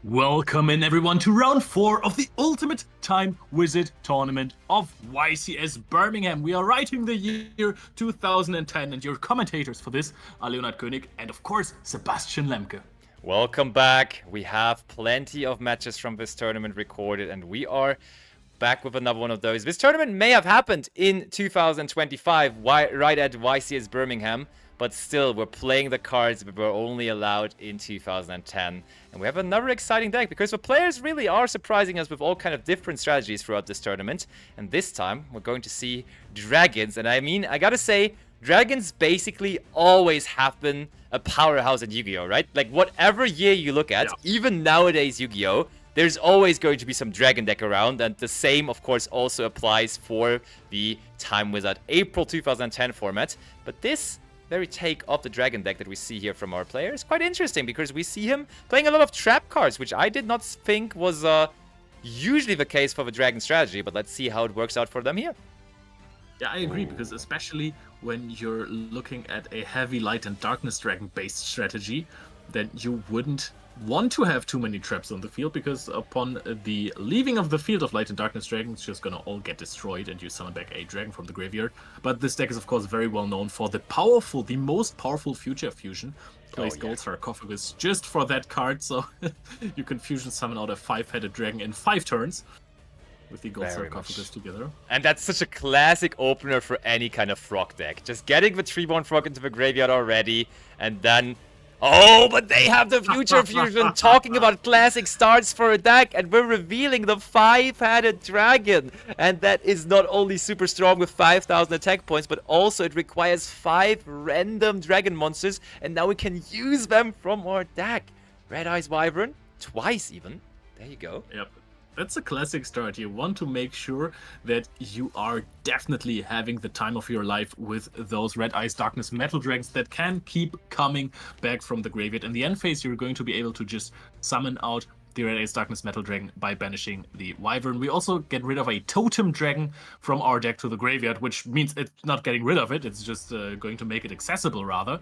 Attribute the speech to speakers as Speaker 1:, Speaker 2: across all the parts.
Speaker 1: Welcome in everyone to round 4 of the Ultimate Time Wizard Tournament of YCS Birmingham. We are writing the year 2010 and your commentators for this are Leonard König and of course Sebastian Lemke.
Speaker 2: Welcome back. We have plenty of matches from this tournament recorded and we are back with another one of those. This tournament may have happened in 2025 right at YCS Birmingham, but still we're playing the cards that were only allowed in 2010. And we have another exciting deck because the players really are surprising us with all kind of different strategies throughout this tournament. And this time we're going to see dragons. And I mean, I gotta say, dragons basically always have been a powerhouse at Yu-Gi-Oh, right? Like whatever year you look at, even nowadays Yu-Gi-Oh, there's always going to be some dragon deck around, and the same of course also applies for the Time Wizard April 2010 format. But this very take of the dragon deck that we see here from our player is quite interesting because we see him playing a lot of trap cards, which I did not think was usually the case for the dragon strategy, but let's see how it works out for them here.
Speaker 1: Yeah, I agree, because especially when you're looking at a heavy light and darkness dragon based strategy, then you wouldn't want to have too many traps on the field, because upon the leaving of the field of light and darkness dragons, it's just gonna all get destroyed and you summon back a dragon from the graveyard. But this deck is of course very well known for the most powerful future fusion. Plays Gold Sarcophagus just for that card, so you can fusion summon out a 5-headed dragon in 5 turns. With the Gold Sarcophagus together.
Speaker 2: And that's such a classic opener for any kind of frog deck. Just getting the Treeborn Frog into the graveyard already, and then... Oh, but they have the Future Fusion talking about classic starts for a deck, and we're revealing the 5-headed dragon. And that is not only super strong with 5,000 attack points, but also it requires 5 random dragon monsters, and now we can use them from our deck. Red Eyes Wyvern, twice even. There you go.
Speaker 1: Yep. That's a classic start. You want to make sure that you are definitely having the time of your life with those Red Eyes Darkness Metal Dragons that can keep coming back from the graveyard. In the end phase, you're going to be able to just summon out the Red Eyes Darkness Metal Dragon by banishing the Wyvern. We also get rid of a Totem Dragon from our deck to the graveyard, which means it's not getting rid of it. It's just going to make it accessible, rather.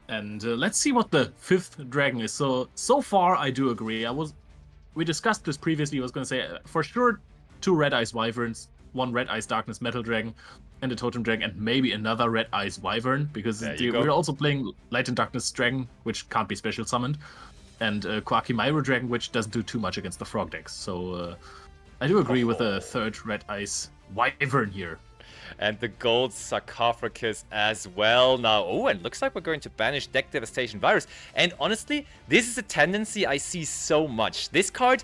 Speaker 1: And let's see what the 5th dragon is. So far, I do agree. We discussed this previously. I was going to say, for sure, 2 Red Eyes Wyverns, 1 Red Eyes Darkness Metal Dragon, and a Totem Dragon, and maybe another Red Eyes Wyvern, because we're also playing Light and Darkness Dragon, which can't be special summoned, and Koaki Myro Dragon, which doesn't do too much against the frog decks. So I do agree with a 3rd Red Eyes Wyvern here.
Speaker 2: And the Gold Sarcophagus as well now. Oh, and looks like we're going to banish Deck Devastation Virus. And honestly, this is a tendency I see so much. This card,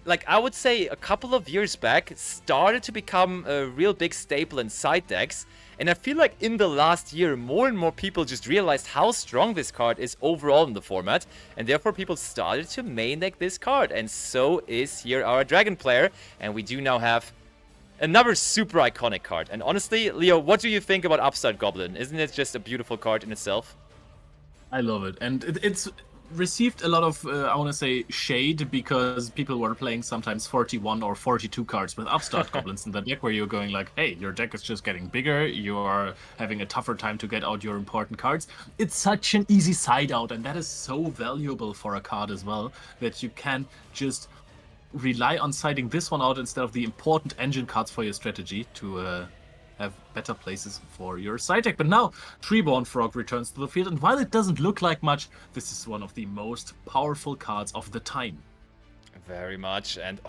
Speaker 2: like I would say a couple of years back, started to become a real big staple in side decks. And I feel like in the last year, more and more people just realized how strong this card is overall in the format. And therefore people started to main deck this card. And so is here our Dragon player. And we do now have another super iconic card. And honestly, Leo, what do you think about Upstart Goblin? Isn't it just a beautiful card in itself?
Speaker 1: I love it. And it's received a lot of, I want to say, shade, because people were playing sometimes 41 or 42 cards with Upstart Goblins in the deck, where you're going like, hey, your deck is just getting bigger, you are having a tougher time to get out your important cards. It's such an easy side out, and that is so valuable for a card as well, that you can just rely on siding this one out instead of the important engine cards for your strategy to have better places for your side deck. But now, Treeborn Frog returns to the field, and while it doesn't look like much, this is one of the most powerful cards of the time.
Speaker 2: Very much. And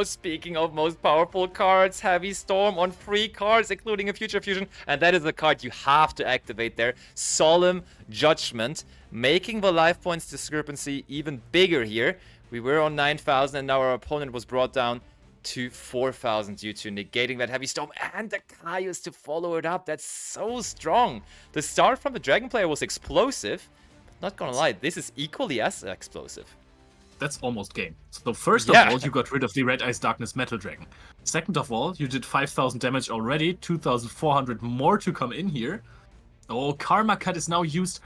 Speaker 2: speaking of most powerful cards, Heavy Storm on 3 cards, including a Future Fusion. And that is the card you have to activate there. Solemn Judgment, making the life points discrepancy even bigger here. We were on 9,000 and now our opponent was brought down to 4,000 due to negating that Heavy Storm and the Caius to follow it up. That's so strong. The start from the Dragon player was explosive. Not gonna lie, this is equally as explosive.
Speaker 1: That's almost game. So first of all, you got rid of the Red Eyes Darkness Metal Dragon. Second of all, you did 5,000 damage already, 2,400 more to come in here. Oh, Karma Cut is now used.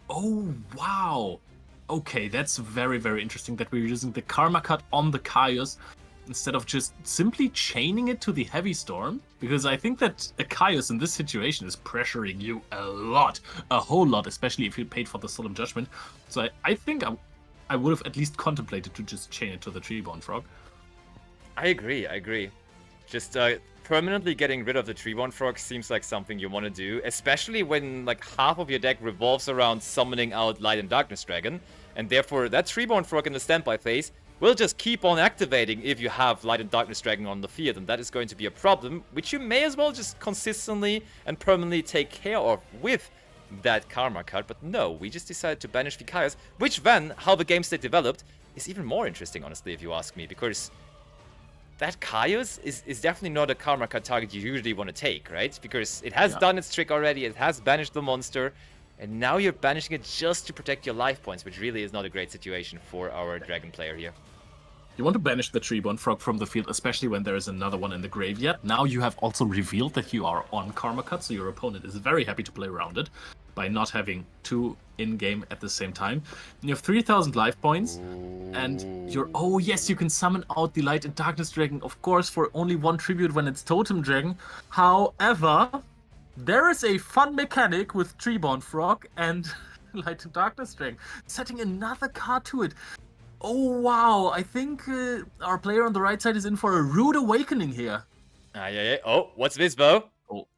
Speaker 1: Oh, wow. Okay, that's very, very interesting that we're using the Karma Cut on the Caius instead of just simply chaining it to the Heavy Storm, because I think that a Caius in this situation is pressuring you a whole lot, especially if you paid for the Solemn Judgment. So I think I would have at least contemplated to just chain it to the Treeborn Frog.
Speaker 2: I agree. Just permanently getting rid of the Treeborn Frog seems like something you want to do, especially when like half of your deck revolves around summoning out Light and Darkness Dragon, and therefore that Treeborn Frog in the standby phase will just keep on activating if you have Light and Darkness Dragon on the field, and that is going to be a problem, which you may as well just consistently and permanently take care of with that Karma card. But no, we just decided to banish Vikaios, which then, how the game state developed, is even more interesting, honestly, if you ask me, because that Kaios is definitely not a Karma card target you usually want to take, right? Because it has done its trick already, it has banished the monster, and now you're banishing it just to protect your life points, which really is not a great situation for our Dragon player here.
Speaker 1: You want to banish the Treeborn Frog from the field, especially when there is another one in the graveyard. Now you have also revealed that you are on Karma Cut, so your opponent is very happy to play around it by not having two in-game at the same time. And you have 3,000 life points, and you're... Oh yes, you can summon out the Light and Darkness Dragon, of course, for only one tribute when it's Totem Dragon. However, there is a fun mechanic with Treeborn Frog and Light and Darkness Dragon, setting another card to it. Oh wow, I think our player on the right side is in for a rude awakening here.
Speaker 2: Yeah. Oh, what's this, Bo?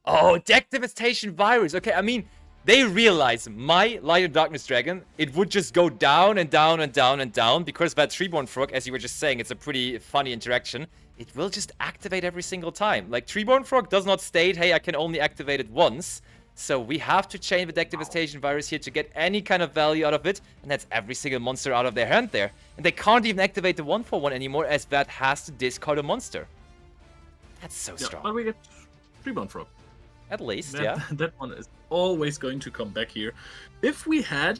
Speaker 1: Oh,
Speaker 2: Deck Devastation Virus. Okay, I mean, they realize my Light and Darkness Dragon, it would just go down and down and down and down, because that Treeborn Frog, as you were just saying, it's a pretty funny interaction. It will just activate every single time. Like, Treeborn Frog does not state, hey, I can only activate it once. So we have to chain the Deck Devastation Virus here to get any kind of value out of it, and that's every single monster out of their hand there. And they can't even activate the 1/1 anymore, as that has to discard a monster. That's so strong.
Speaker 1: But we get Treeborn Frog.
Speaker 2: At least,
Speaker 1: That one is always going to come back here. If we had...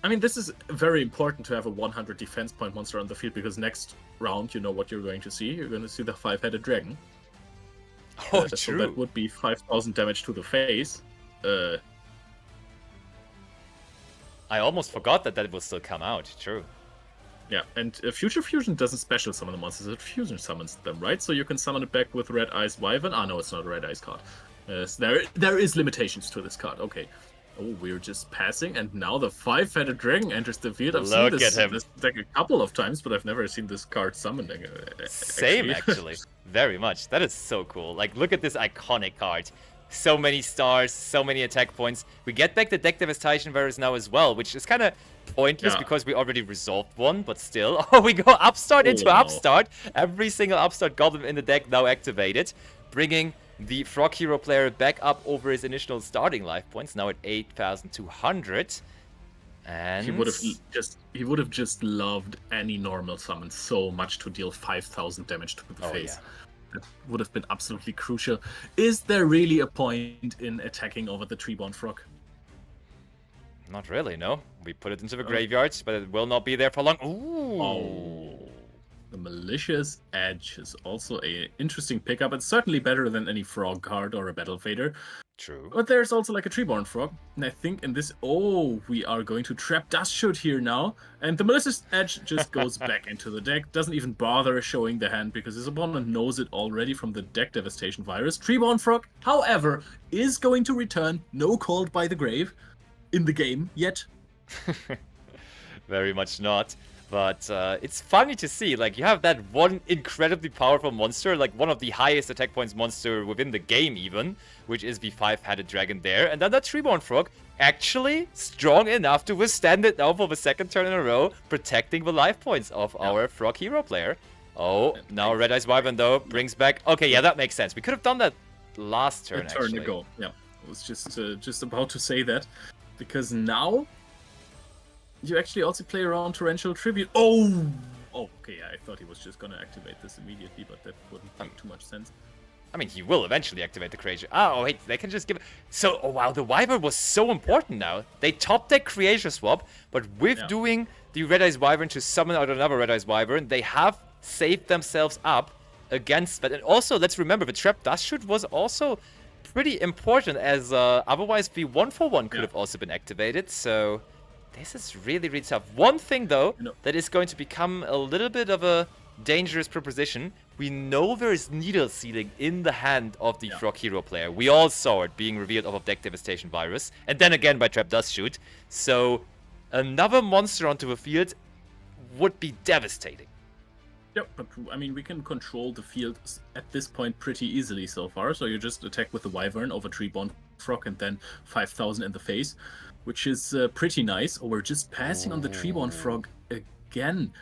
Speaker 1: I mean, this is very important to have a 100 defense point monster on the field, because next round, you know what you're going to see. You're going to see the 5-headed dragon.
Speaker 2: Oh,
Speaker 1: so
Speaker 2: true.
Speaker 1: that would be 5,000 damage to the face.
Speaker 2: I almost forgot that will still come out. True.
Speaker 1: Yeah, and Future Fusion doesn't special summon the monsters, it fusion summons them, right? So you can summon it back with Red Eyes Wyvern. Ah, no, it's not a Red Eyes card. So there is limitations to this card, okay. Oh, we're just passing, and now the 5-headed dragon enters the field. I've seen this deck a couple of times, but I've never seen this card summoned.
Speaker 2: Same, actually. Very much. That is so cool. Like, look at this iconic card. So many stars, so many attack points. We get back the Deck Devastation Virus now as well, which is kind of pointless because we already resolved one, but still. Oh, we go Upstart into Upstart. Every single Upstart Goblin in the deck now activated, bringing the Frog Hero player back up over his initial starting life points, now at 8,200. And
Speaker 1: he would have just loved any normal summon so much to deal 5,000 damage to the face. That would have been absolutely crucial. Is there really a point in attacking over the Treeborn Frog?
Speaker 2: Not really, no. We put it into the graveyard, but it will not be there for long. Ooh.
Speaker 1: Oh. The Malicious Edge is also an interesting pickup. It's certainly better than any Frog card or a Battle Fader.
Speaker 2: True.
Speaker 1: But there's also like a Treeborn Frog. And I think in this... Oh, we are going to trap Dust Shoot here now. And the Malicious Edge just goes back into the deck. Doesn't even bother showing the hand because his opponent knows it already from the Deck Devastation Virus. Treeborn Frog, however, is going to return. No Called by the Grave in the game yet.
Speaker 2: Very much not. But it's funny to see, like, you have that one incredibly powerful monster, like one of the highest attack points monster within the game even, which is the 5-headed dragon there. And then that Treeborn Frog actually strong enough to withstand it now for the second turn in a row, protecting the life points of our Frog Hero player. Oh, now Red Eyes Wyvern though brings back... Okay, yeah, that makes sense. We could have done that last turn,
Speaker 1: actually. A turn ago, yeah. I was just about to say that, because now... You actually also play around Torrential Tribute. Oh, okay. I thought he was just gonna activate this immediately, but that wouldn't make too much sense.
Speaker 2: I mean, he will eventually activate the Creature. Oh, wait, they can just give it... So, oh wow, the Wyvern was so important now. They top deck Creature Swap, but with doing the Red Eyes Wyvern to summon out another Red Eyes Wyvern, they have saved themselves up against that. And also, let's remember, the Trap Dust Shoot was also pretty important, as otherwise the 1/1 could have also been activated, so... This is really, really tough. One thing, though, that is going to become a little bit of a dangerous proposition. We know there is Needle Sealing in the hand of the Frog Hero player. We all saw it being revealed off of Deck Devastation Virus. And then again by Trap Dust Shoot. So, another monster onto the field would be devastating.
Speaker 1: Yep, but I mean, we can control the field at this point pretty easily so far. So you just attack with the Wyvern over Treeborn Frog and then 5,000 in the face, which is pretty nice. Or we're just passing on the Treeborn Frog again.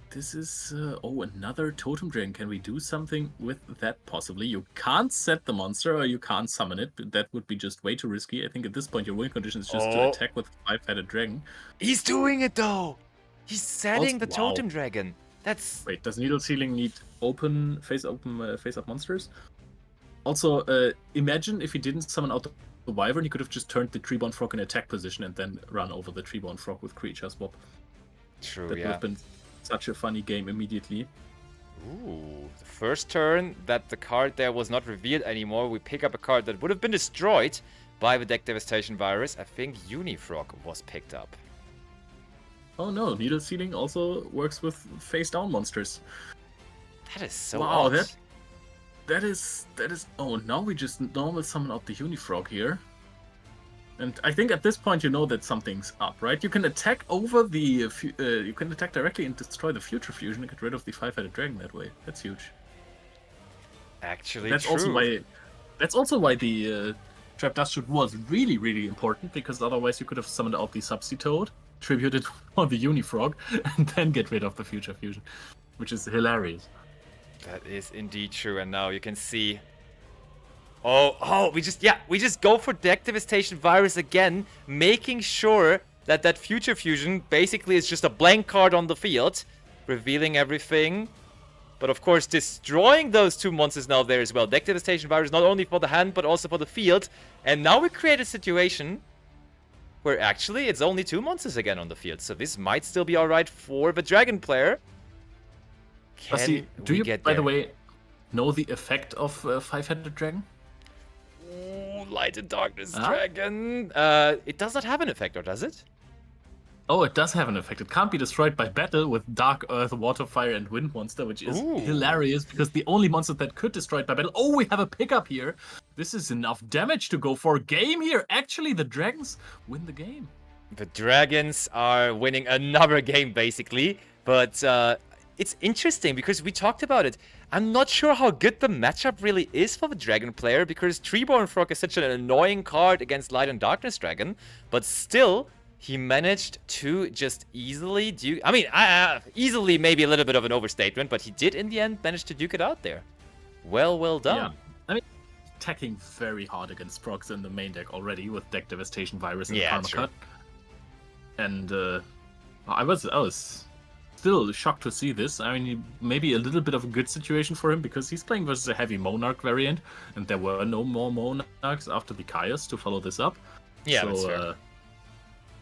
Speaker 1: This is... another Totem Dragon. Can we do something with that possibly? You can't set the monster or you can't summon it. That would be just way too risky. I think at this point your win condition is just to attack with a 5-headed dragon.
Speaker 2: He's doing it though! He's setting the
Speaker 1: Wow.
Speaker 2: Totem Dragon. That's...
Speaker 1: Wait, does Needle Sealing need face-up monsters? Also, imagine if he didn't summon out the Wyvern, he could have just turned the Treeborn Frog in attack position and then run over the Treeborn Frog with creature swap.
Speaker 2: True,
Speaker 1: That would have been such a funny game immediately.
Speaker 2: Ooh, the first turn that the card there was not revealed anymore, we pick up a card that would have been destroyed by the Deck Devastation virus. I think Unifrog was picked up.
Speaker 1: Oh no, Needle Sealing also works with face-down monsters.
Speaker 2: That is so
Speaker 1: Wow,
Speaker 2: odd.
Speaker 1: that is... Oh, now we just normal summon out the Unifrog here. And I think at this point you know that something's up, right? You can attack over the... you can attack directly and destroy the Future Fusion and get rid of the 5-headed dragon that way. That's huge.
Speaker 2: Actually,
Speaker 1: That's
Speaker 2: true.
Speaker 1: also why the Trap Dust Shoot was really, really important, because otherwise you could have summoned out the Subsitoad, tributed on the Unifrog, and then get rid of the Future Fusion, which is hilarious.
Speaker 2: That is indeed true, and now you can see... Oh, we just go for Deck Devastation virus again, making sure that that Future Fusion basically is just a blank card on the field, revealing everything. But of course, destroying those two monsters now there as well. Deck Devastation virus not only for the hand, but also for the field. And now we create a situation where actually it's only two monsters again on the field. So this might still be alright for the Dragon player.
Speaker 1: Do you, by the way, know the effect of 5-headed dragon?
Speaker 2: Ooh, Light and Darkness Dragon. It does not have an effect, or does it?
Speaker 1: Oh, it does have an effect. It can't be destroyed by battle with Dark Earth, Water, Fire, and Wind monster, which is hilarious, because the only monster that could destroy it by battle... Oh, we have a pickup here. This is enough damage to go for a game here. Actually, the dragons win the game.
Speaker 2: The dragons are winning another game, basically. But it's interesting, because we talked about it. I'm not sure how good the matchup really is for the Dragon player, because Treeborn Frog is such an annoying card against Light and Darkness Dragon. But still, he managed to just easily duke... I mean, easily maybe a little bit of an overstatement, but he did in the end manage to duke it out there. Well done.
Speaker 1: Yeah. I mean, attacking very hard against Frogs in the main deck already with Deck Devastation virus and Permacut. And I was still shocked to see this. I mean, maybe a little bit of a good situation for him, because he's playing versus a heavy Monarch variant, and there were no more Monarchs after the Chaos to follow this up.
Speaker 2: Yeah,
Speaker 1: so,
Speaker 2: that's fair.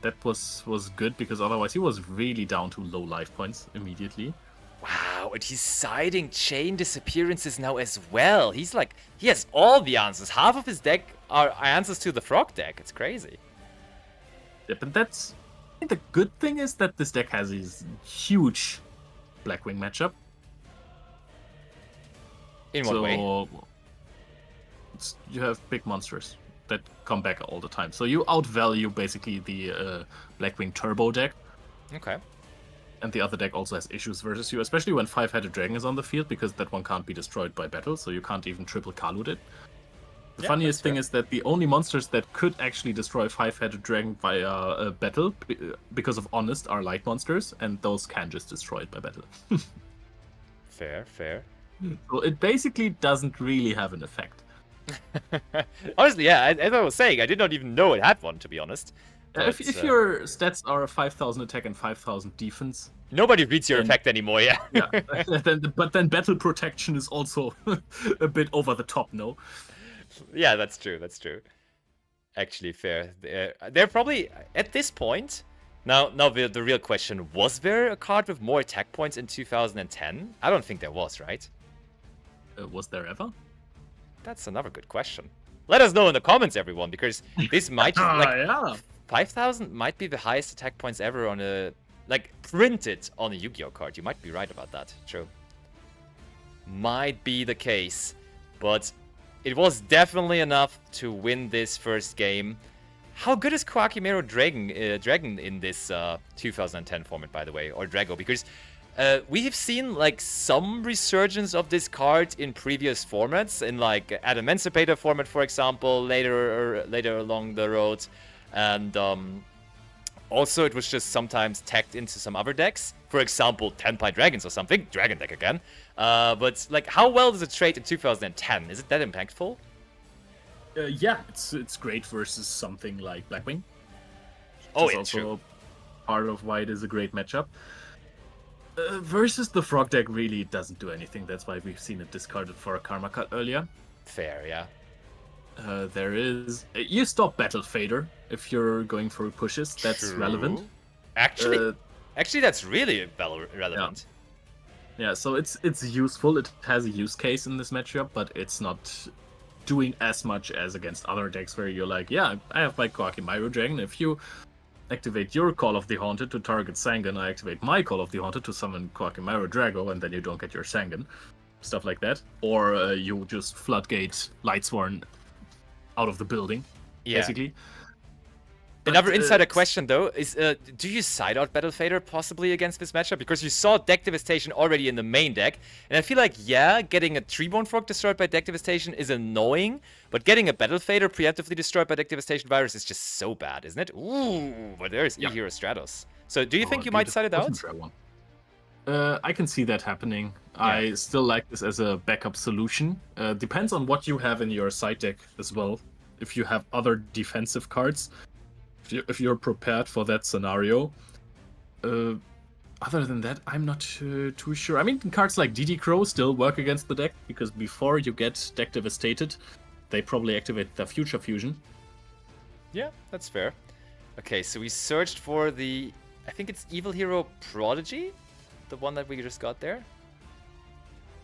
Speaker 1: That was good, because otherwise he was really down to low life points immediately.
Speaker 2: Wow, and he's siding Chain Disappearances now as well. He's like, he has all the answers. Half of his deck are answers to the Frog deck. It's crazy.
Speaker 1: Yeah, but that's... I think the good thing is that this deck has this huge Blackwing matchup.
Speaker 2: In what way?
Speaker 1: You have big monsters that come back all the time. So you outvalue basically the Blackwing Turbo deck.
Speaker 2: Okay.
Speaker 1: And the other deck also has issues versus you, especially when 5-headed dragon is on the field, because that one can't be destroyed by battle, so you can't even triple Kalut it. The funniest thing is that the only monsters that could actually destroy 5-headed dragon via battle, because of Honest, are light monsters, and those can just destroy it by battle.
Speaker 2: Fair.
Speaker 1: So it basically doesn't really have an effect.
Speaker 2: Honestly, yeah, as I was saying, I did not even know it had one, to be honest. But,
Speaker 1: if your stats are 5,000 attack and 5,000 defense...
Speaker 2: Nobody reads your effect anymore, yeah.
Speaker 1: But then battle protection is also a bit over the top, no?
Speaker 2: Yeah, that's true. Actually, fair. They're probably, at this point... Now the real question, was there a card with more attack points in 2010? I don't think there was, right?
Speaker 1: Was there ever?
Speaker 2: That's another good question. Let us know in the comments, everyone, because this might... 5,000 might be the highest attack points ever on a... printed on a Yu-Gi-Oh card. You might be right about that. True. Might be the case. But it was definitely enough to win this first game. How good is Quackimero Dragon in this 2010 format, by the way, or Drago? Because we have seen like some resurgence of this card in previous formats, in like Emancipator format, for example, later along the road, and also it was just sometimes tagged into some other decks, for example, Tenpai Dragons or something, Dragon deck again. But like, how well does it trade in 2010? Is it that impactful?
Speaker 1: Yeah, it's great versus something like Blackwing.
Speaker 2: Oh,
Speaker 1: It's
Speaker 2: yeah,
Speaker 1: also
Speaker 2: true.
Speaker 1: part of why it is a great matchup. Versus the Frog deck really doesn't do anything. That's why we've seen it discarded for a Karma Cut earlier.
Speaker 2: Fair, yeah.
Speaker 1: There is... you stop Battle Fader if you're going for pushes. That's
Speaker 2: True.
Speaker 1: relevant.
Speaker 2: Actually, that's really relevant.
Speaker 1: Yeah, so it's useful. It has a use case in this matchup, but it's not doing as much as against other decks where you're like, yeah, I have my Quackimero Dragon. If you activate your Call of the Haunted to target Sangan, I activate my Call of the Haunted to summon Quackimero Drago, and then you don't get your Sangan. Stuff like that. Or you just floodgate Lightsworn out of the building,
Speaker 2: Yeah.
Speaker 1: basically.
Speaker 2: Another insider question, though, is do you side out Battle Fader possibly against this matchup? Because you saw Deck Devastation already in the main deck, and I feel like, yeah, getting a Treeborn Frog destroyed by Deck Devastation is annoying, but getting a Battle Fader preemptively destroyed by Deck Devastation Virus is just so bad, isn't it? Ooh, but there's E-Hero Stratos. So do you think you might side it out?
Speaker 1: I can see that happening. Yeah. I still like this as a backup solution. Depends on what you have in your side deck as well. If you have other defensive cards, if you're prepared for that scenario. Other than that, I'm not too sure. I mean, cards like DD Crow still work against the deck, because before you get deck devastated, they probably activate their Future Fusion.
Speaker 2: Yeah, that's fair. Okay, so we searched for the... I think it's Evil Hero Prodigy? The one that we just got there?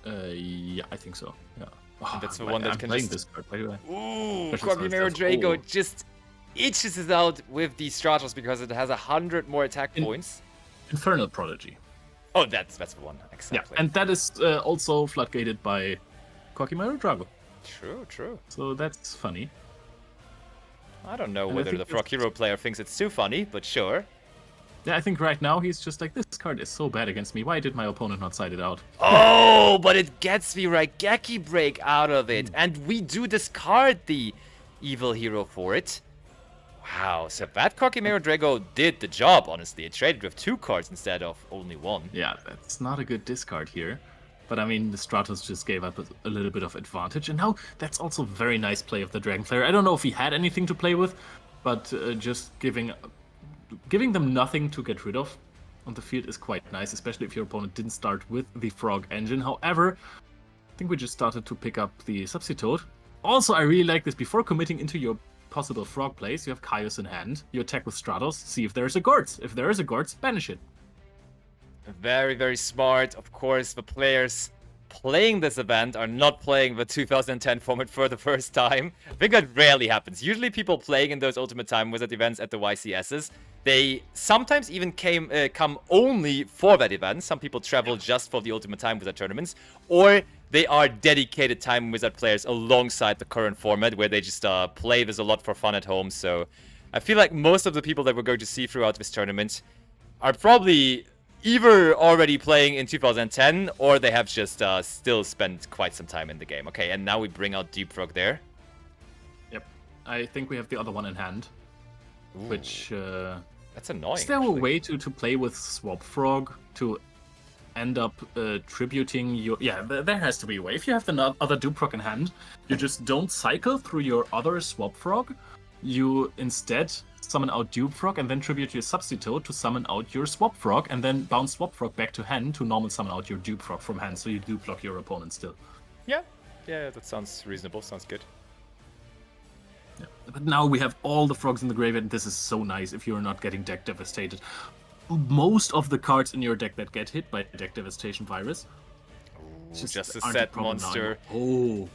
Speaker 1: Yeah, I think so. Yeah.
Speaker 2: And that's the one that can just...
Speaker 1: this card, by the way.
Speaker 2: Ooh, Quackimero Drago just itches it out with the Stratos because it has 100 more attack points.
Speaker 1: Infernal Prodigy.
Speaker 2: Oh, that's the one, exactly.
Speaker 1: Yeah, and that is also floodgated by Quackimero Drago.
Speaker 2: True.
Speaker 1: So that's funny.
Speaker 2: I don't know whether the Frog Hero player thinks it's too funny, but sure.
Speaker 1: Yeah, I think right now he's just like, this card is so bad against me. Why did my opponent not side it out?
Speaker 2: Oh, but it gets the Raigeki break out of it, and we do discard the Evil Hero for it. Wow, so that Quackimero Drago did the job, honestly. It traded with 2 cards instead of only 1.
Speaker 1: Yeah, that's not a good discard here. But I mean, the Stratos just gave up a little bit of advantage. And now that's also very nice play of the Dragon Player. I don't know if he had anything to play with, but just giving them nothing to get rid of on the field is quite nice, especially if your opponent didn't start with the Frog engine. However, I think we just started to pick up the Substitute. Also, I really like this. Before committing into your possible Frog plays, you have Kaios in hand. You attack with Stratos, see if there's a Gortz. If there is a Gortz, banish it.
Speaker 2: Very, very smart. Of course, the players playing this event are not playing the 2010 format for the first time. I think that rarely happens. Usually people playing in those Ultimate Time Wizard events at the YCSs, they sometimes even come only for that event. Some people travel just for the Ultimate Time Wizard tournaments, or they are dedicated Time Wizard players alongside the current format, where they just play this a lot for fun at home. So I feel like most of the people that we're going to see throughout this tournament are probably either already playing in 2010, or they have just still spent quite some time in the game. Okay, and now we bring out Deep Frog there.
Speaker 1: Yep. I think we have the other one in hand. Ooh. Which...
Speaker 2: that's annoying.
Speaker 1: Is there a way to play with Swap Frog to end up tributing your... Yeah, there has to be a way. If you have the other Deep Frog in hand, you just don't cycle through your other Swap Frog. You instead summon out Deep Frog and then tribute your Substitute to summon out your Swap Frog, and then bounce Swap Frog back to hand to normal summon out your Deep Frog from hand, so you do block your opponent still.
Speaker 2: Yeah, that sounds reasonable, sounds good.
Speaker 1: Yeah. But now we have all the frogs in the graveyard, and this is so nice if you're not getting deck devastated. Most of the cards in your deck that get hit by Deck Devastation Virus.
Speaker 2: Ooh, just a set monster.
Speaker 1: Oh.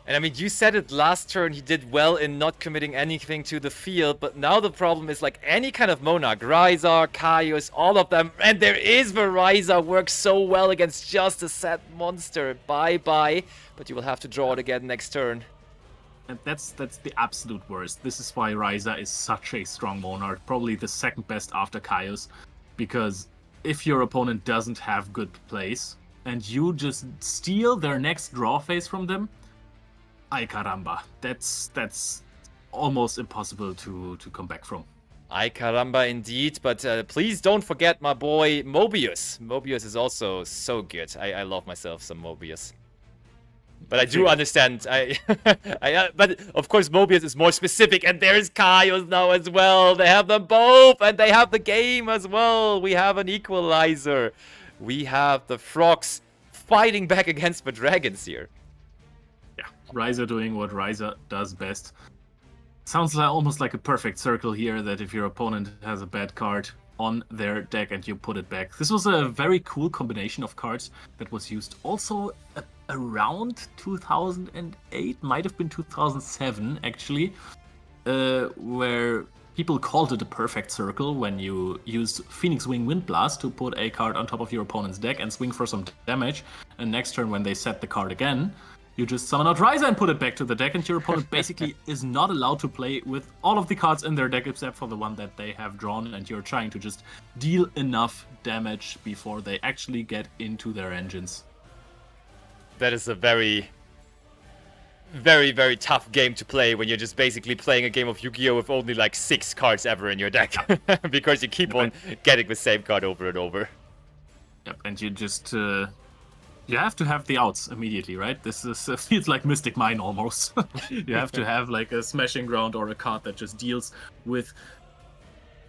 Speaker 2: And I mean, you said it last turn, he did well in not committing anything to the field, but now the problem is like any kind of Monarch, Raiza, Kaios, all of them, and there is the Raiza, works so well against just a set monster. Bye-bye, but you will have to draw it again next turn.
Speaker 1: And that's the absolute worst. This is why Ryza is such a strong monarch, probably the second best after Kaios, because if your opponent doesn't have good plays and you just steal their next draw phase from them, ay caramba, that's almost impossible to come back from.
Speaker 2: Ay caramba indeed, but please don't forget my boy Mobius. Mobius is also so good. I love myself some Mobius. But I do understand. But of course, Mobius is more specific, and there's Kaios now as well. They have them both, and they have the game as well. We have an equalizer. We have the Frogs fighting back against the Dragons here.
Speaker 1: Yeah, Ryza doing what Ryza does best. Sounds like almost like a perfect circle here, that if your opponent has a bad card on their deck and you put it back. This was a very cool combination of cards that was used also around 2008, might have been 2007 actually, where people called it a perfect circle when you used Phoenix Wing Wind Blast to put a card on top of your opponent's deck and swing for some damage, and next turn when they set the card again, you just summon out Ryza and put it back to the deck, and your opponent basically is not allowed to play with all of the cards in their deck except for the one that they have drawn, and you're trying to just deal enough damage before they actually get into their engines.
Speaker 2: That is a very, very, very tough game to play when you're just basically playing a game of Yu-Gi-Oh! With only like 6 cards ever in your deck. Because you keep on getting the same card over and over.
Speaker 1: Yep, and you just... you have to have the outs immediately, right? This feels like Mystic Mine almost. You have to have like a Smashing Ground or a card that just deals with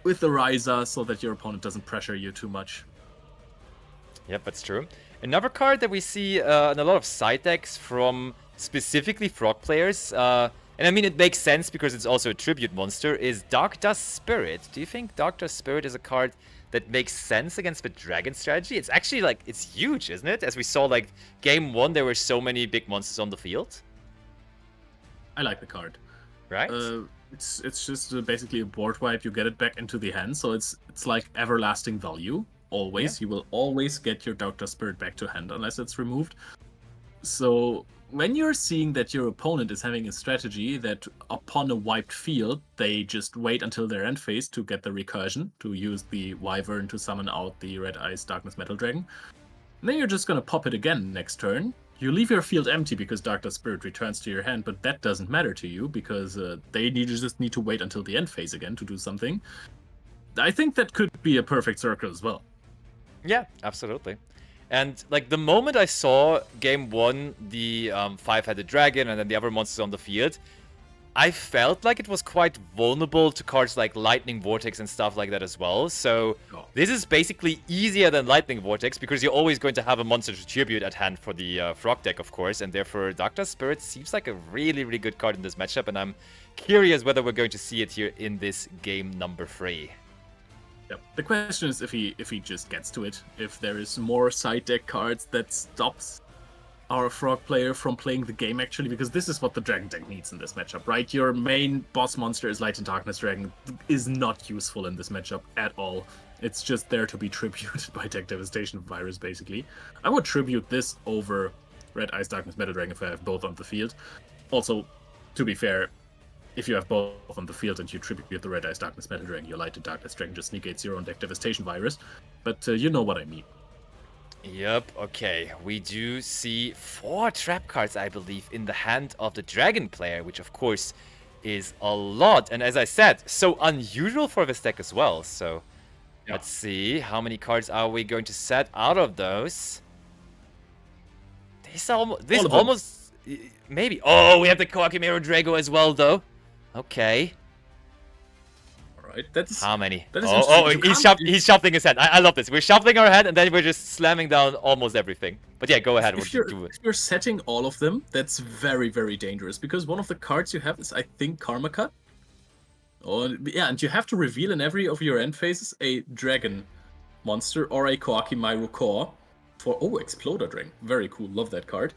Speaker 1: the Ryza so that your opponent doesn't pressure you too much.
Speaker 2: Yep, that's true. Another card that we see in a lot of side decks from specifically Frog players, and I mean it makes sense because it's also a tribute monster, is Dark Dust Spirit. Do you think Dark Dust Spirit is a card that makes sense against the Dragon strategy? It's actually like, it's huge, isn't it? As we saw, like, game 1, there were so many big monsters on the field.
Speaker 1: I like the card.
Speaker 2: Right?
Speaker 1: It's just basically a board wipe. You get it back into the hand, so it's like everlasting value. Always. Yeah. You will always get your Dark Dust Spirit back to hand unless it's removed. So when you're seeing that your opponent is having a strategy that upon a wiped field, they just wait until their end phase to get the recursion, to use the Wyvern to summon out the Red Eyes Darkness Metal Dragon. And then you're just going to pop it again next turn. You leave your field empty because Dark Dust Spirit returns to your hand, but that doesn't matter to you because they just need to wait until the end phase again to do something. I think that could be a perfect circle as well.
Speaker 2: Yeah, absolutely. And like the moment I saw game 1, the 5-headed dragon and then the other monsters on the field, I felt like it was quite vulnerable to cards like Lightning Vortex and stuff like that as well. So this is basically easier than Lightning Vortex because you're always going to have a monster to tribute at hand for the Frog deck, of course. And therefore, Dark Dust Spirit seems like a really, really good card in this matchup. And I'm curious whether we're going to see it here in this game number 3.
Speaker 1: Yep. The question is if he just gets to it. If there is more side deck cards that stops our Frog player from playing the game, actually, because this is what the Dragon deck needs in this matchup, right? Your main boss monster is Light and Darkness Dragon, is not useful in this matchup at all. It's just there to be tributed by Deck Devastation Virus, basically. I would tribute this over Red Eyes Darkness Metal Dragon if I have both on the field. Also, to be fair, if you have both on the field and you tribute the Red Eyes Darkness Metal Dragon, your Light and Darkness Dragon just negates your own Deck Devastation Virus. But you know what I mean.
Speaker 2: Yep, okay. We do see 4 trap cards, I believe, in the hand of the Dragon player, which of course is a lot. And as I said, so unusual for this deck as well. So let's see, how many cards are we going to set out of those? This almost maybe. Oh, we have the Koakimero Drago as well, though. Okay.
Speaker 1: Right, that's
Speaker 2: how many?
Speaker 1: That is
Speaker 2: he's shuffling his hand. I love this. We're shuffling our hand and then we're just slamming down almost everything. But yeah, go ahead.
Speaker 1: If you're setting all of them, that's very, very dangerous because one of the cards you have is, I think, Karma Cut. Oh, yeah, and you have to reveal in every of your end phases a dragon monster or a Koakimairu core for Exploder Dragon. Very cool. Love that card.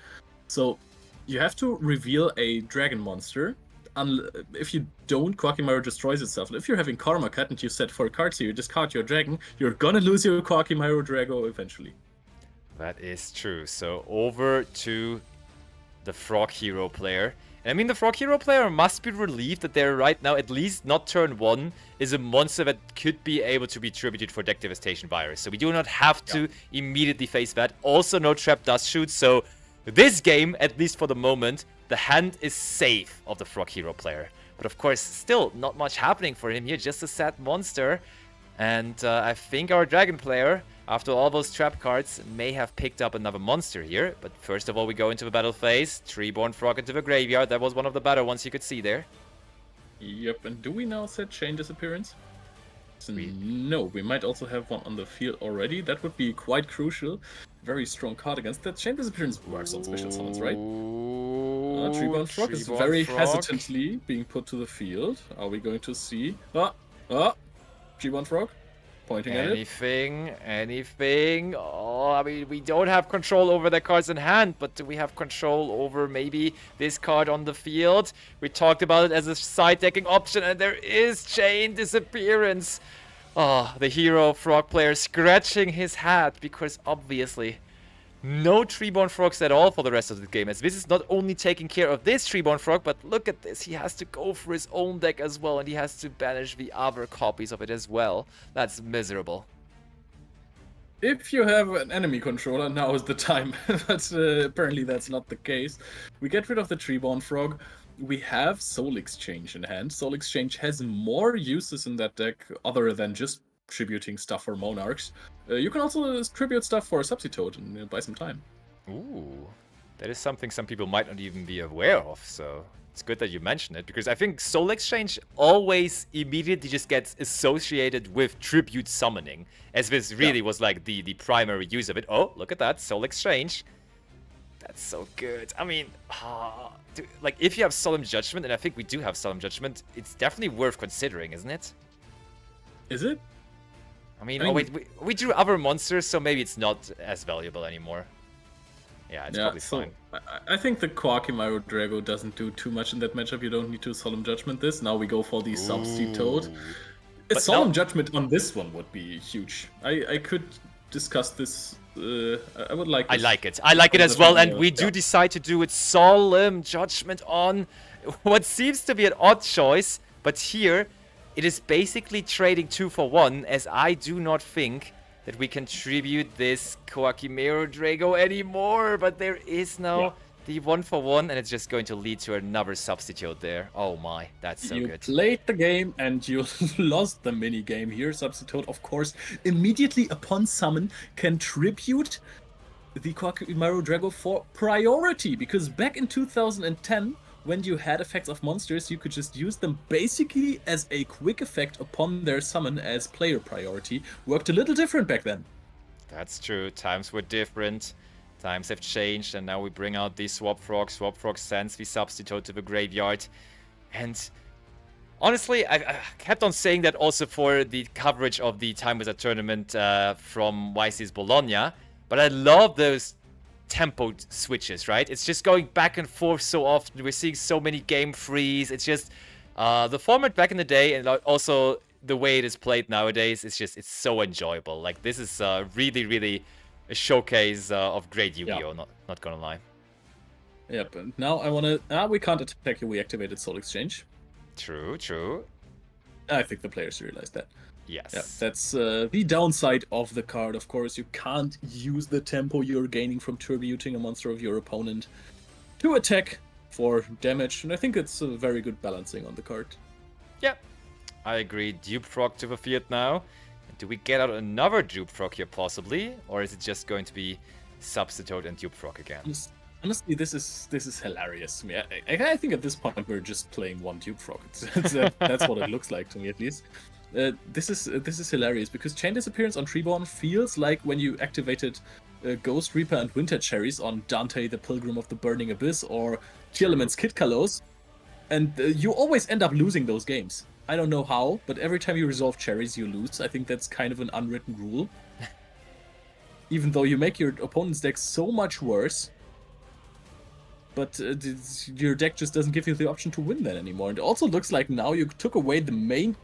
Speaker 1: So you have to reveal a dragon monster. If you don't, Koakimairu destroys itself. And if you're having Karma Cut and you set 4 cards here, you discard your dragon, you're gonna lose your Koakimairu Drago eventually.
Speaker 2: That is true. So over to the Frog Hero player. And I mean, the Frog Hero player must be relieved that they're right now, at least not turn 1, is a monster that could be able to be tributed for deck devastation virus. So we do not have to immediately face that. Also, no trap dust shoot. So this game, at least for the moment, the hand is safe of the Frog Hero player. But of course, still not much happening for him here. Just a sad monster. And I think our Dragon player, after all those trap cards, may have picked up another monster here. But first of all, we go into the battle phase. Treeborn Frog into the graveyard. That was one of the better ones you could see there.
Speaker 1: Yep, and do we now set Chain Disappearance? No, we might also have one on the field already. That would be quite crucial. Very strong card against that. Chain Disappearance works on special summons, right? Treeborn Frog is very hesitantly being put to the field. Are we going to see... Treeborn Frog? Pointing at it.
Speaker 2: Anything. Oh, I mean, we don't have control over the cards in hand, but do we have control over maybe this card on the field? We talked about it as a side decking option, and there is Chain Disappearance. Oh, the hero frog player scratching his hat because obviously no Treeborn Frogs at all for the rest of the game, as this is not only taking care of this Treeborn Frog, but look at this, he has to go for his own deck as well, and he has to banish the other copies of it as well. That's miserable.
Speaker 1: If you have an enemy controller, now is the time, but apparently that's not the case. We get rid of the Treeborn Frog. We have Soul Exchange in hand. Soul Exchange has more uses in that deck other than just tributing stuff for Monarchs. You can also tribute stuff for Substitute and buy some time.
Speaker 2: Ooh, that is something some people might not even be aware of, so it's good that you mentioned it, because I think Soul Exchange always immediately just gets associated with tribute summoning, as this really was like the primary use of it. Oh, look at that, Soul Exchange. That's so good. I mean, dude, like if you have Solemn Judgment, and I think we do have Solemn Judgment, it's definitely worth considering, isn't it?
Speaker 1: Is it?
Speaker 2: I mean, oh wait, we drew other monsters, so maybe it's not as valuable anymore. Yeah, it's probably fine.
Speaker 1: I think the Quackimaro Drago doesn't do too much in that matchup. You don't need to Solemn Judgment this. Now we go for the Substitute. A Solemn Judgment on this one would be huge. I could discuss this. I would like this.
Speaker 2: I like it as well, and we do decide to do it Solemn Judgment on what seems to be an odd choice, but here it is basically trading 2 for 1, as I do not think that we can tribute this Quackimaro Drago anymore, but there is now the 1 for 1, and it's just going to lead to another substitute there. Oh my, that's so good.
Speaker 1: You played the game and you lost the mini game here. Substitute, of course, immediately upon summon can tribute the Quackimaro Drago for priority, because back in 2010, when you had effects of monsters, you could just use them basically as a quick effect upon their summon as player priority. Worked a little different back then.
Speaker 2: That's true. Times were different. Times have changed, and now we bring out the Swap Frog. Swap Frog sends the substitute to the graveyard. And honestly, I kept on saying that also for the coverage of the Time Wizard tournament from YCS Bologna. But I love those tempo switches, right? It's just going back and forth so often. We're seeing so many game freeze. It's just the format back in the day, and also the way it is played nowadays, it's so enjoyable. Like, this is really, really a showcase of great Yu-Gi-Oh! Not gonna lie.
Speaker 1: Yep, and now I wanna... we can't attack you, we activated Soul Exchange.
Speaker 2: True.
Speaker 1: I think the players realize that.
Speaker 2: Yes.
Speaker 1: Yeah, that's the downside of the card, of course. You can't use the tempo you're gaining from tributing a monster of your opponent to attack for damage, and I think it's a very good balancing on the card.
Speaker 2: Yeah, I agree. Dupe Frog to the field now. Do we get out another Dupe Frog here, possibly? Or is it just going to be Substitute and Dupe Frog again?
Speaker 1: Honestly, this is hilarious to me. I think at this point we're just playing one Dupe Frog. That's what it looks like to me, at least. This is hilarious, because Chain Disappearance on Treeborn feels like when you activated Ghost Reaper and Winter Cherries on Dante the Pilgrim of the Burning Abyss or Tearlament's Kid Kalos, and you always end up losing those games. I don't know how, but every time you resolve cherries, you lose. I think that's kind of an unwritten rule. Even though you make your opponent's deck so much worse, but your deck just doesn't give you the option to win that anymore. And it also looks like now you took away the main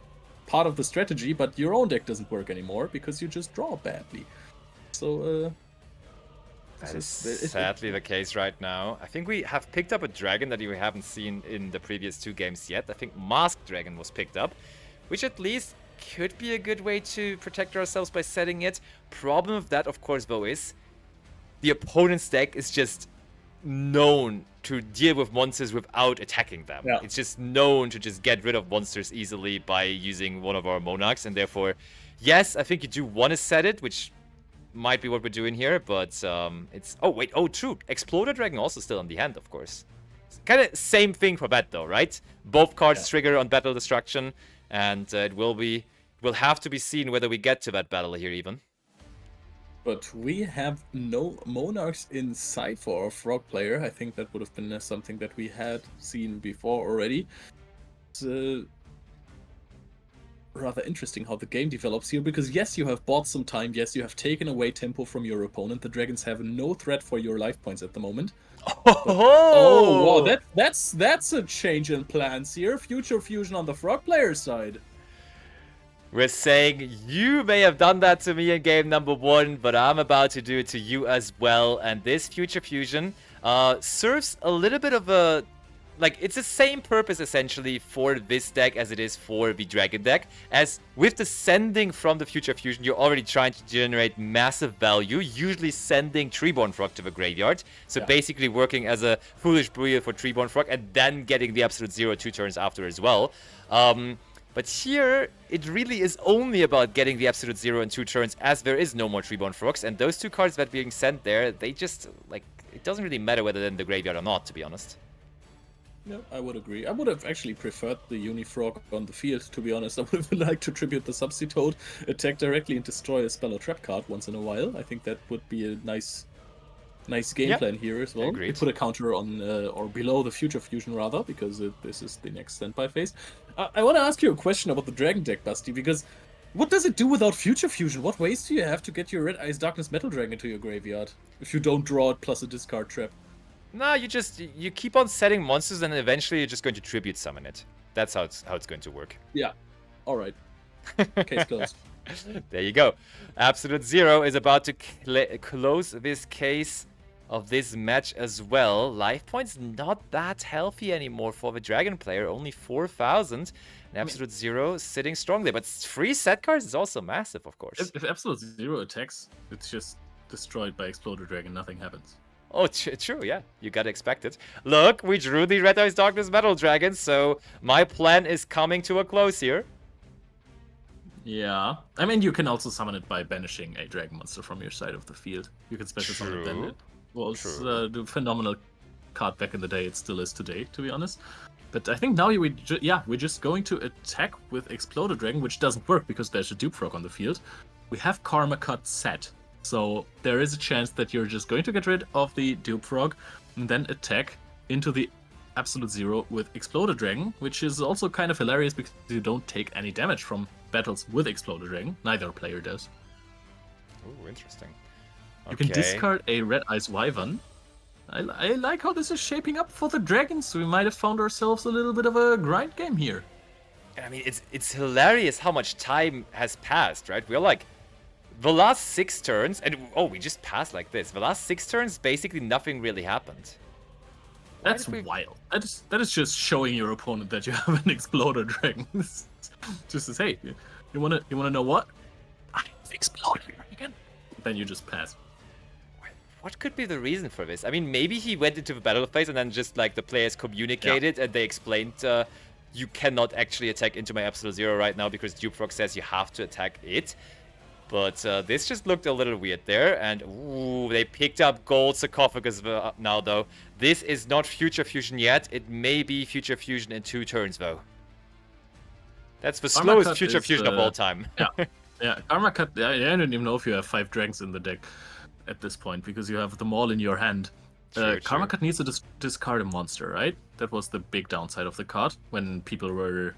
Speaker 1: part of the strategy, but your own deck doesn't work anymore because you just draw badly. So
Speaker 2: That is sadly the case right now. I think we have picked up a dragon that we haven't seen in the previous 2 games yet. I think Masked Dragon was picked up, which at least could be a good way to protect ourselves by setting it. Problem of that, of course, though, is the opponent's deck is just known to deal with monsters without attacking them.
Speaker 1: Yeah.
Speaker 2: It's just known to just get rid of monsters easily by using one of our Monarchs, and therefore, yes, I think you do want to set it, which might be what we're doing here, but it's... Oh, wait. Oh, true. Exploder Dragon also still on the hand, of course. Kind of same thing for that, though, right? Both cards trigger on Battle Destruction, and it will have to be seen whether we get to that battle here, even.
Speaker 1: But we have no Monarchs inside for our Frog player. I think that would have been something that we had seen before already. It's rather interesting how the game develops here, because yes, you have bought some time, yes, you have taken away tempo from your opponent. The dragons have no threat for your life points at the moment. Oh, wow, that's a change in plans here. Future Fusion on the Frog player side.
Speaker 2: We're saying you may have done that to me in game number 1, but I'm about to do it to you as well. And this Future Fusion serves a little bit of a... Like, it's the same purpose, essentially, for this deck as it is for the Dragon deck. As with the sending from the Future Fusion, you're already trying to generate massive value, usually sending Treeborn Frog to the graveyard. So basically working as a Foolish Brewer for Treeborn Frog, and then getting the Absolute Zero 2 turns after as well. But here, it really is only about getting the Absolute Zero in 2 turns, as there is no more Treeborn Frogs. And those 2 cards that are being sent there, they just, like, it doesn't really matter whether they're in the graveyard or not, to be honest.
Speaker 1: No, I would agree. I would have actually preferred the Unifrog on the field, to be honest. I would have liked to tribute the Substitute, attack directly and destroy a spell or trap card once in a while. I think that would be a nice game plan here as well.
Speaker 2: Agreed.
Speaker 1: We put a counter on, or below the Future Fusion rather, because this is the next standby phase. I want to ask you a question about the Dragon deck, Basti, because what does it do without Future Fusion? What ways do you have to get your Red Eyes Darkness Metal Dragon into your graveyard if you don't draw it plus a discard trap?
Speaker 2: No, you keep on setting monsters, and eventually you're just going to tribute summon it. That's how it's going to work.
Speaker 1: Yeah. All right. Case closed.
Speaker 2: There you go. Absolute Zero is about to close this case of this match as well. Life points not that healthy anymore for the Dragon player, only 4,000. And Absolute Zero sitting strongly, but 3 set cards is also massive, of course.
Speaker 1: If Absolute Zero attacks, it's just destroyed by Exploder Dragon. Nothing happens.
Speaker 2: Oh, true, yeah. You gotta expect it. Look, we drew the Red Eyes Darkness Metal Dragon, so my plan is coming to a close here.
Speaker 1: Yeah. I mean, you can also summon it by banishing a dragon monster from your side of the field. You can special summon it then. It was a phenomenal card back in the day. It still is today, to be honest. But I think now we're just going to attack with Exploder Dragon, which doesn't work because there's a Dupe Frog on the field. We have Karma Cut set. So there is a chance that you're just going to get rid of the Dupe Frog and then attack into the Absolute Zero with Exploder Dragon, which is also kind of hilarious because you don't take any damage from battles with Exploder Dragon. Neither player does.
Speaker 2: Ooh, interesting.
Speaker 1: You can discard a Red Eyes Wyvern. I like how this is shaping up for the dragons. We might have found ourselves a little bit of a grind game here.
Speaker 2: I mean, it's hilarious how much time has passed, right? We're like... The last 6 turns, and we just passed like this. The last 6 turns, basically nothing really happened.
Speaker 1: That's wild. That is just showing your opponent that you have an Exploder Dragon. Just to say, hey, you wanna know what? I have Exploder Dragon. Then you just pass.
Speaker 2: What could be the reason for this? I mean, maybe he went into the battle phase and then just like the players communicated and they explained, you cannot actually attack into my Absolute Zero right now because Dupe Frog says you have to attack it. But this just looked a little weird there, and ooh, they picked up Gold Sarcophagus now, though. This is not Future Fusion yet. It may be Future Fusion in 2 turns, though. That's the slowest Future Fusion of all time.
Speaker 1: Yeah. Karma Cut, I don't even know if you have 5 dragons in the deck at this point, because you have them all in your hand. Karma Cut needs to discard a monster, right? That was the big downside of the card, when people were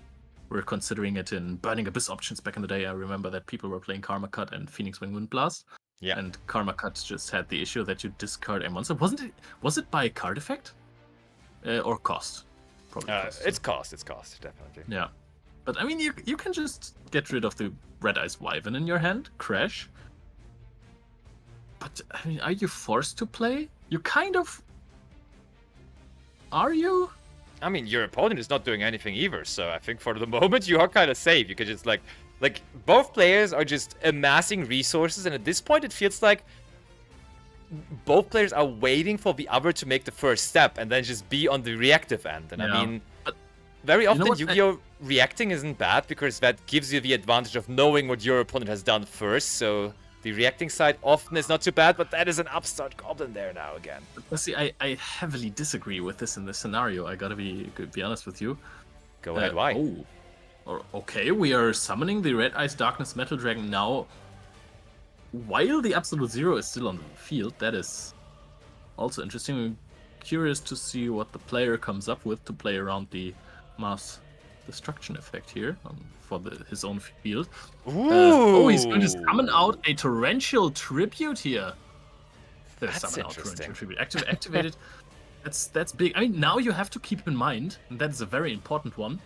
Speaker 1: considering it in Burning Abyss options back in the day. I remember that people were playing Karma Cut and Phoenix Wing Wind Blast.
Speaker 2: Yeah.
Speaker 1: And Karma Cut just had the issue that you discard a monster. Was it by card effect? Or cost? Probably cost.
Speaker 2: It's cost, definitely.
Speaker 1: Yeah. But I mean, you can just get rid of the Red Eyes Wyvern in your hand, crash. But But, I mean, are you forced to play? You kind of... Are you?
Speaker 2: I mean, your opponent is not doing anything either, so I think for the moment you are kind of safe. You could just like both players are just amassing resources, and at this point it feels like both players are waiting for the other to make the first step and then just be on the reactive end. And I mean, very often Yu-Gi-Oh! Reacting isn't bad because that gives you the advantage of knowing what your opponent has done first, so the reacting side often is not too bad, but that is an upstart goblin there now again.
Speaker 1: But see, I heavily disagree with this in this scenario. I gotta be honest with you.
Speaker 2: Go ahead, why?
Speaker 1: Okay, we are summoning the Red Ice Darkness Metal Dragon now while the Absolute Zero is still on the field. That is also interesting. I'm curious to see what the player comes up with to play around the mass destruction effect here for his own field. He's going to summon out a Torrential Tribute here.
Speaker 2: That's interesting.
Speaker 1: Activated. That's big. I mean, now you have to keep in mind, and that is a very important one,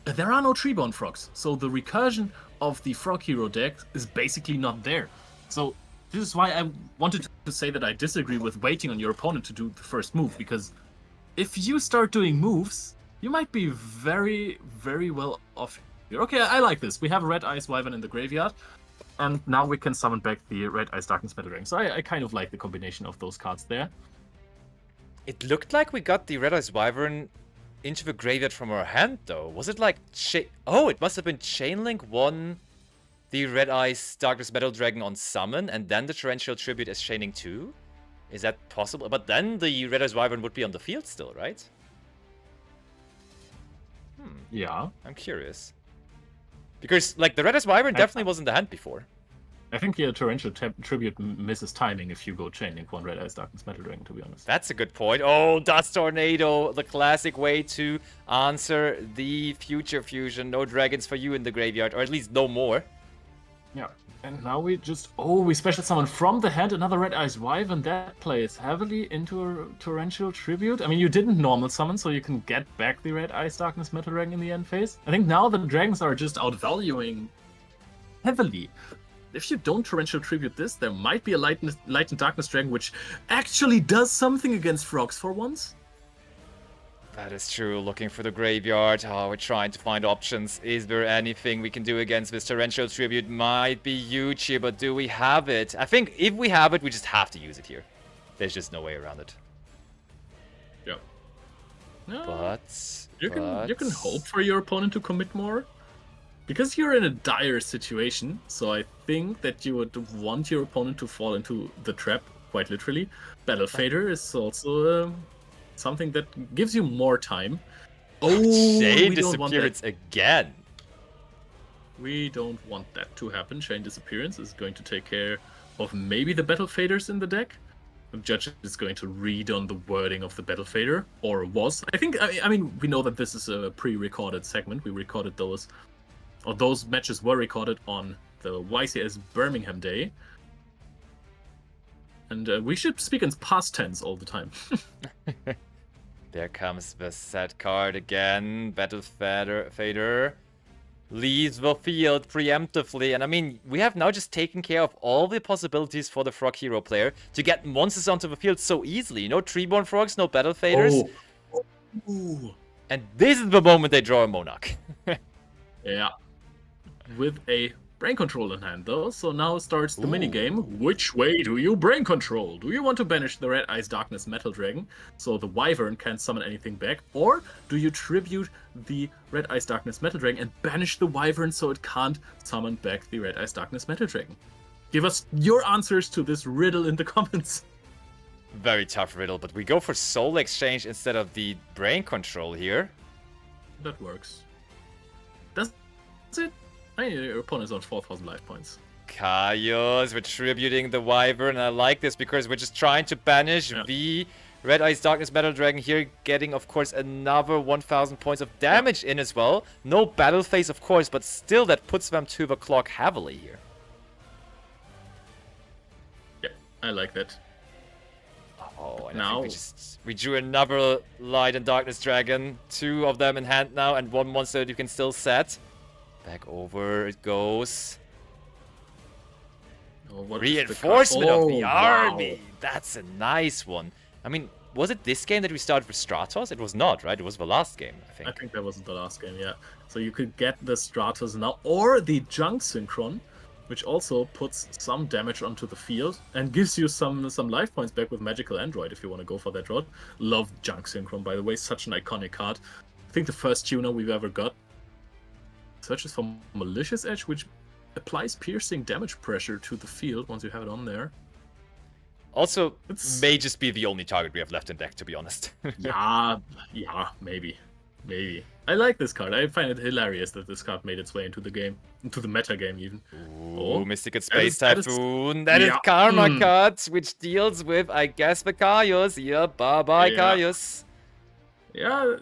Speaker 1: there are no Treeborn Frogs, so the recursion of the Frog Hero deck is basically not there. So this is why I wanted to say that I disagree with waiting on your opponent to do the first move, because if you start doing moves, you might be very, very well off here. Okay, I like this. We have a Red Ice Wyvern in the graveyard, and now we can summon back the Red Ice Darkness Metal Dragon. So I kind of like the combination of those cards there.
Speaker 2: It looked like we got the Red Ice Wyvern into the graveyard from our hand, though. Was it like... it must have been Chainlink won the Red Ice Darkness Metal Dragon on summon, and then the Torrential Tribute as Chaining 2? Is that possible? But then the Red Ice Wyvern would be on the field still, right?
Speaker 1: Yeah.
Speaker 2: I'm curious. Because, like, the Red Ice Wyvern definitely was in the hand before.
Speaker 1: I think your Torrential Tribute misses timing if you go Chainlink one Red Ice Darkness Metal Dragon, to be honest.
Speaker 2: That's a good point. Oh, Dust Tornado, the classic way to answer the future fusion. No dragons for you in the graveyard, or at least no more.
Speaker 1: Yeah, and now we just... we special summon from the hand another Red Ice Wyvern. That plays heavily into a Torrential Tribute. I mean, you didn't normal summon, so you can get back the Red Ice Darkness Metal Dragon in the end phase. I think now the dragons are just outvaluing heavily. If you don't Torrential Tribute this, there might be a Light and Darkness Dragon which actually does something against frogs for once.
Speaker 2: That is true. Looking for the graveyard. Oh, we're trying to find options. Is there anything we can do against this Torrential Tribute? Might be huge here, but do we have it? I think if we have it, we just have to use it here. There's just no way around it.
Speaker 1: Yeah. No,
Speaker 2: but
Speaker 1: you can hope for your opponent to commit more. Because you're in a dire situation, so I think that you would want your opponent to fall into the trap, quite literally. Battle Fader is also something that gives you more time.
Speaker 2: Chain Disappearance again.
Speaker 1: We don't want that to happen. Chain Disappearance is going to take care of maybe the Battle Faders in the deck. The judge is going to read on the wording of the Battle Fader, or was. I mean, we know that this is a pre-recorded segment. We recorded those... or those matches were recorded on the YCS Birmingham day. And we should speak in past tense all the time.
Speaker 2: There comes the set card again. Battle Fader leaves the field preemptively. And I mean, we have now just taken care of all the possibilities for the Frog Hero player to get monsters onto the field so easily. No Treeborn Frogs, no Battle Faders. And this is the moment they draw a Monarch.
Speaker 1: Yeah. With a brain control in hand, though. So now starts the minigame. Which way do you brain control? Do you want to banish the Red Ice Darkness Metal Dragon so the Wyvern can't summon anything back? Or do you tribute the Red Ice Darkness Metal Dragon and banish the Wyvern so it can't summon back the Red Ice Darkness Metal Dragon? Give us your answers to this riddle in the comments.
Speaker 2: Very tough riddle, but we go for Soul Exchange instead of the brain control here.
Speaker 1: That works. Does it? I mean, your opponent's on 4,000 life points.
Speaker 2: Chaos, we're tributing the Wyvern, and I like this because we're just trying to banish the Red Ice Darkness Metal Dragon here, getting, of course, another 1,000 points of damage in as well. No battle phase, of course, but still that puts them to the clock heavily here.
Speaker 1: Yeah, I like that.
Speaker 2: Oh, and now I think we drew another Light and Darkness Dragon. 2 of them in hand now, and 1 monster that you can still set. Back over it goes.
Speaker 1: Oh, what is the card?
Speaker 2: Reinforcement of the
Speaker 1: Oh,
Speaker 2: army.
Speaker 1: wow.
Speaker 2: That's a nice one. I mean, was it this game that we started with Stratos? It was not, right? It was the last game, I think.
Speaker 1: I think that wasn't the last game, yeah. So you could get the Stratos now, or the Junk Synchron, which also puts some damage onto the field and gives you some life points back with Magical Android if you want to go for that route. Love Junk Synchron, by the way, such an iconic card. I think the first tuner we've ever got. Searches for Malicious Edge, which applies piercing damage pressure to the field once you have it on there.
Speaker 2: Also, may just be the only target we have left in deck, to be honest.
Speaker 1: yeah, maybe. I like this card. I find it hilarious that this card made its way into the game, into the meta game even.
Speaker 2: Ooh, Mystical Space Typhoon. That is Karma card, which deals with, I guess, the Kaios. Yeah, bye-bye, Kaios.
Speaker 1: Yeah,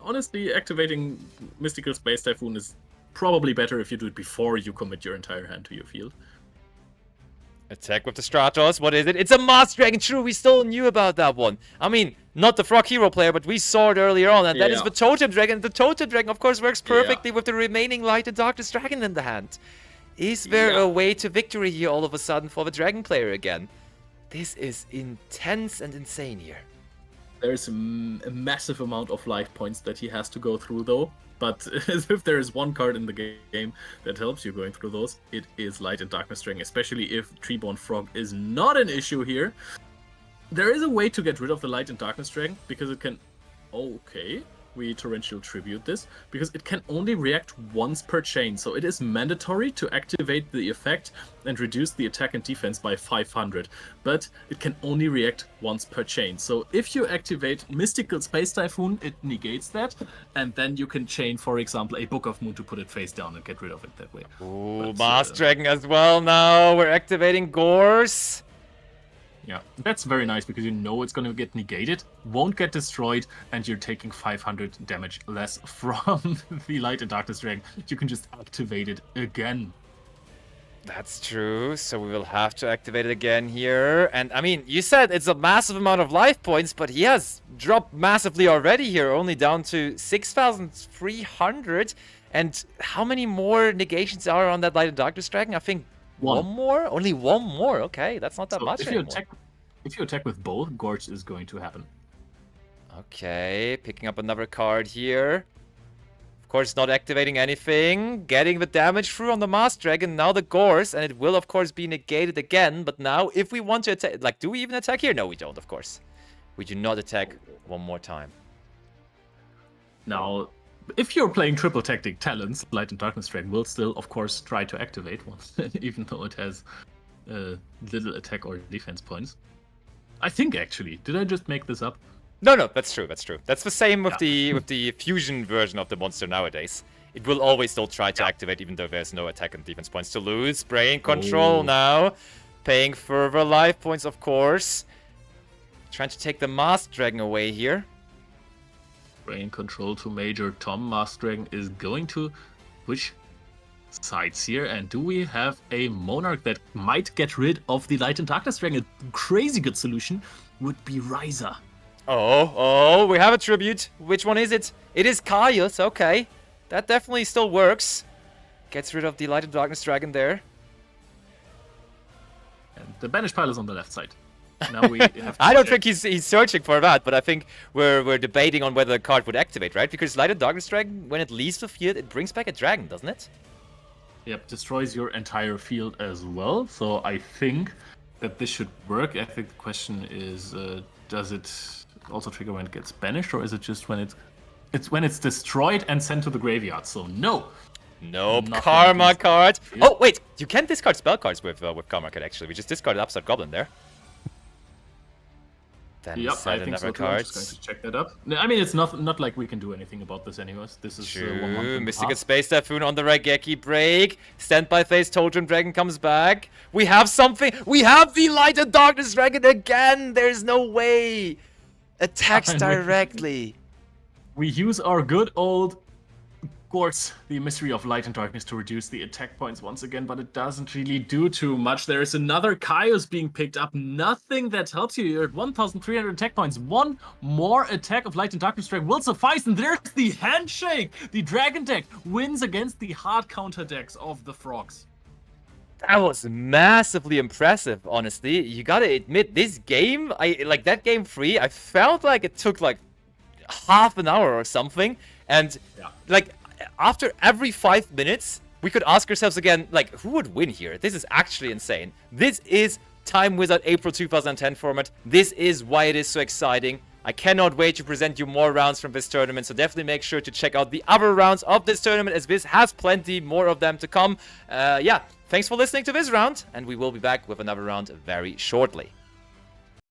Speaker 1: honestly, activating Mystical Space Typhoon is probably better if you do it before you commit your entire hand to your field.
Speaker 2: Attack with the Stratos. What is it? It's a Mars Dragon. True, we still knew about that one. I mean, not the Frog Hero player, but we saw it earlier on, and that is the Totem Dragon. The Totem Dragon, of course, works perfectly with the remaining Light and Darkness Dragon in the hand. Is there a way to victory here all of a sudden for the Dragon player again? This is intense and insane here.
Speaker 1: There's a massive amount of life points that he has to go through, though. But if there is one card in the game that helps you going through those, it is Light and Darkness Dragon, especially if Treeborn Frog is not an issue here. There is a way to get rid of the Light and Darkness Dragon, because it can... Okay, we Torrential Tribute this, because it can only react once per chain, so it is mandatory to activate the effect and reduce the attack and defense by 500, but it can only react once per chain. So if you activate Mystical Space Typhoon, it negates that, and then you can chain, for example, a Book of Moon to put it face down and get rid of it that way.
Speaker 2: Ooh, Mars Dragon as well now. We're activating Gorse.
Speaker 1: Yeah, that's very nice because you know it's going to get negated, won't get destroyed, and you're taking 500 damage less from the Light and Darkness Dragon. You can just activate it again.
Speaker 2: That's true, so we will have to activate it again here. And I mean, you said it's a massive amount of life points, but he has dropped massively already here, only down to 6,300. And how many more negations are on that Light and Darkness Dragon? I think one more? Only one more? Okay, that's not that much anymore.
Speaker 1: If you attack with both, Gorge is going to happen.
Speaker 2: Okay, picking up another card here. Of course, not activating anything. Getting the damage through on the Mars Dragon. Now the Gorse, and it will, of course, be negated again. But now, if we want to attack... Like, do we even attack here? No, we don't, of course. We do not attack one more time.
Speaker 1: Now... If you're playing triple tactic talents, Light and Darkness Dragon will still, of course, try to activate one, even though it has little attack or defense points. I think, actually. Did I just make this up?
Speaker 2: No, that's true, that's true. That's the same with the fusion version of the monster nowadays. It will always still try to activate, even though there's no attack and defense points to lose. Brain control now. Paying further life points, of course. Trying to take the Mars Dragon away here.
Speaker 1: Brain control to Major Tom. Mars Dragon is going to which sides here? And do we have a Monarch that might get rid of the Light and Darkness Dragon? A crazy good solution would be Ryza.
Speaker 2: Oh, we have a tribute. Which one is it? It is Kaios, okay. That definitely still works. Gets rid of the Light and Darkness Dragon there.
Speaker 1: And the Banish Pile is on the left side. Now we have to
Speaker 2: I don't think he's searching for that, but I think we're debating on whether the card would activate, right? Because Light and Darkness Dragon, when it leaves the field, it brings back a dragon, doesn't it?
Speaker 1: Yep, destroys your entire field as well. So I think that this should work. I think the question is, does it also trigger when it gets banished, or is it just when it's when it's destroyed and sent to the graveyard? So no.
Speaker 2: Nope. Karma card. Oh wait, you can discard spell cards with Karma card. Actually, we just discarded Upstart Goblin there. Then
Speaker 1: yep, I think so too. I'm just going to check that up. I mean, it's not like we can do anything about this anyways. This is
Speaker 2: true. Mystical Space Typhoon on the Raigeki break. Standby phase Totem Dragon comes back. We have something. We have the Light and Darkness Dragon again. There's no way. Attacks directly.
Speaker 1: We use our good old Quartz, the Mystery of Light and Darkness, to reduce the attack points once again, but it doesn't really do too much. There is another Kaios being picked up. Nothing that helps you. You're at 1,300 attack points. One more attack of Light and Darkness Dragon will suffice, and there's the handshake. The Dragon deck wins against the hard counter decks of the Frogs.
Speaker 2: That was massively impressive, honestly. You gotta admit, this game, like that game 3, I felt like it took like half an hour or something. And like after every 5 minutes, we could ask ourselves again, like, who would win here? This is actually insane. This is Time Wizard April 2010 format. This is why it is so exciting. I cannot wait to present you more rounds from this tournament, so definitely make sure to check out the other rounds of this tournament, as this has plenty more of them to come. Yeah, thanks for listening to this round, and we will be back with another round very shortly.